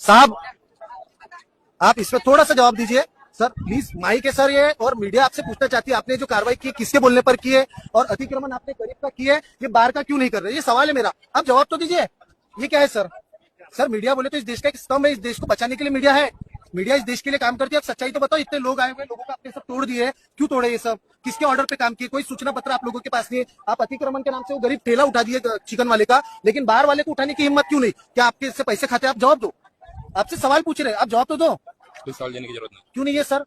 साहब आप इसमें थोड़ा सा जवाब दीजिए सर प्लीज। माइक है सर ये, और मीडिया आपसे पूछना चाहती है आपने जो कार्रवाई की किसके बोलने पर की है, और अतिक्रमण आपने करीब का की है, ये बाहर का क्यों नहीं कर रहे? ये सवाल है मेरा, आप जवाब तो दीजिए। ये क्या है सर? सर मीडिया बोले तो इस देश का एक स्तंभ है, इस देश को बचाने के लिए मीडिया है। मीडिया इस देश के लिए काम करती है। आप सच्चाई तो बताओ, इतने लोग आए हुए, लोगों को आपने सब तोड़ दिए, क्यों तोड़े ये सब? किसके ऑर्डर पे काम किए? कोई सूचना पत्र आप लोगों के पास नहीं है। आप अतिक्रमण के नाम से वो गरीब ठेला उठा दिए चिकन वाले का, लेकिन बाहर वाले को उठाने की हिम्मत क्यों नहीं? क्या आपके इससे पैसे खाते? आप जवाब दो। आपसे सवाल पूछ रहे हैं, आप जवाब तो दो। कोई सवाल देने की जरूरत नहीं। क्यों नहीं है सर?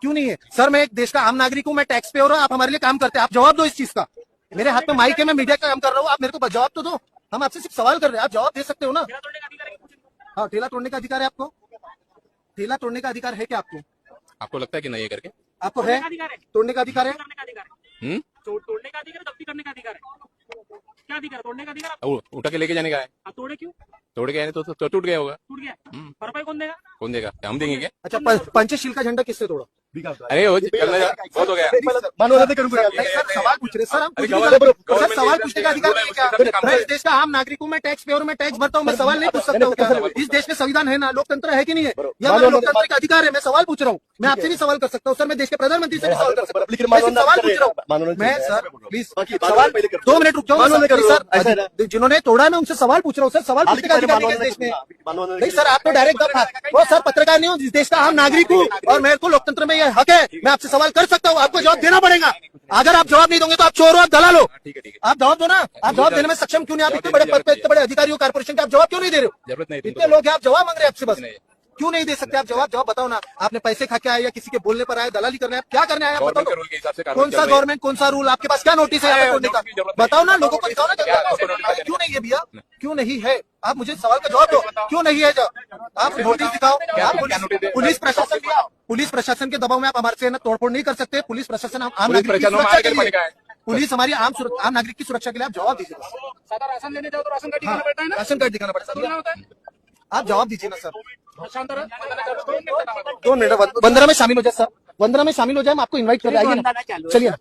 क्यों नहीं है सर? मैं एक देश का आम नागरिक हूँ, मैं टैक्स पेयर हूँ, आप हमारे लिए काम करते हैं, आप जवाब दो इस चीज का। मेरे हाथ में माइक है, मैं मीडिया का काम कर रहा हूँ, आप मेरे को जवाब तो दो। हम आपसे सिर्फ सवाल कर रहे हैं, आप जवाब दे सकते हो ना? हाँ, ठेला तोड़ने का अधिकार है आपको? ठेला तोड़ने का अधिकार है क्या आपको? आपको लगता है कि नहीं है करके? आपको है? तोड़ने का अधिकार है? तोड़ने का अधिकार है, जब्ती करने का अधिकार है। क्या अधिकार? तोड़ने का अधिकार। उठा के लेके जाने का है। तोड़े क्यों? तोड़ के आए तो टूट गया होगा। टूट गया, भरपाई कौन देगा? कौन देगा? हम देंगे क्या? अच्छा, पंचशील का झंडा किससे तोड़ा? अरे वो बहुत हो गया। सवाल पूछ रहे सर, हम सर सवाल पूछने का अधिकार नहीं है क्या? मैं इस देश का आम नागरिक हूँ, मैं टैक्स पेयर हूँ, मैं टैक्स भरता हूँ, मैं सवाल नहीं पूछ सकता हूँ क्या? इस देश में संविधान है ना, लोकतंत्र है कि नहीं है? यह हमारा लोकतंत्र का अधिकार है। मैं सवाल पूछ रहा हूँ, मैं आपसे भी सवाल कर सकता हूँ सर, मैं देश के प्रधानमंत्री से भी सवाल कर सकता हूँ, मैं सिर्फ सवाल पूछ रहा हूँ। मैं सर प्लीज सवाल 2 मिनट रुक जाओ सर, जिन्होंने तोड़ा मैं उनसे सवाल पूछ रहा हूँ सर, सवाल पूछने का अधिकार नहीं है इस देश में। नहीं सर, आप तो डायरेक्ट वो सर पत्रकार नहीं हो, इस देश का आम नागरिक हूँ और मेरे को लोकतंत्र में यह हक है, मैं आपसे सवाल कर सकता हूँ, आपको जवाब देना पड़ेगा। अगर आप जवाब नहीं दोगे तो आप चोर हो, आप दलाल हो। आप जवाब दो ना, आप जवाब देने में सक्षम क्यों नहीं? आप इतने बड़े पद पे, इतने बड़े अधिकारी हो कॉर्पोरेशन के, आप जवाब क्यों नहीं दे रहे हो? जरूरत नहीं, इतने लोग हैं, आप जवाब मांग रहे हैं आपसे, बस क्यों नहीं दे सकते? आप जवाब बताओ ना। आपने पैसे खा के आए या किसी के बोलने पर आए, दलाली करने आए, क्या करने आए? बताओ कौन सा गवर्नमेंट, कौन सा रूल, आपके पास क्या नोटिस है तोड़ने का? बताओ ना, लोगों को दिखाओ ना। क्यों नहीं है भैया? क्यों नहीं है? आप मुझे सवाल का जवाब दो, क्यों नहीं है? आप नोटिस दिखाओ। पुलिस प्रशासन के दबाव में आप हमारे से तोड़फोड़ नहीं कर सकते। पुलिस प्रशासन आम नागरिक की सुरक्षा के लिए, पुलिस हमारी आम नागरिक की सुरक्षा के लिए, आप जवाब दीजिए। सादा राशन लेने जाओ तो राशन कार्ड दिखाना पड़ता है ना? राशन कार्ड दिखाना पड़ता होता है। है, आप जवाब दीजिए ना सर। शांत रहो, 2 मिनट वंदना में शामिल हो जाए सर, वंदना में शामिल हो जाए, हम आपको इनवाइट कर रहे हैं, चलिए।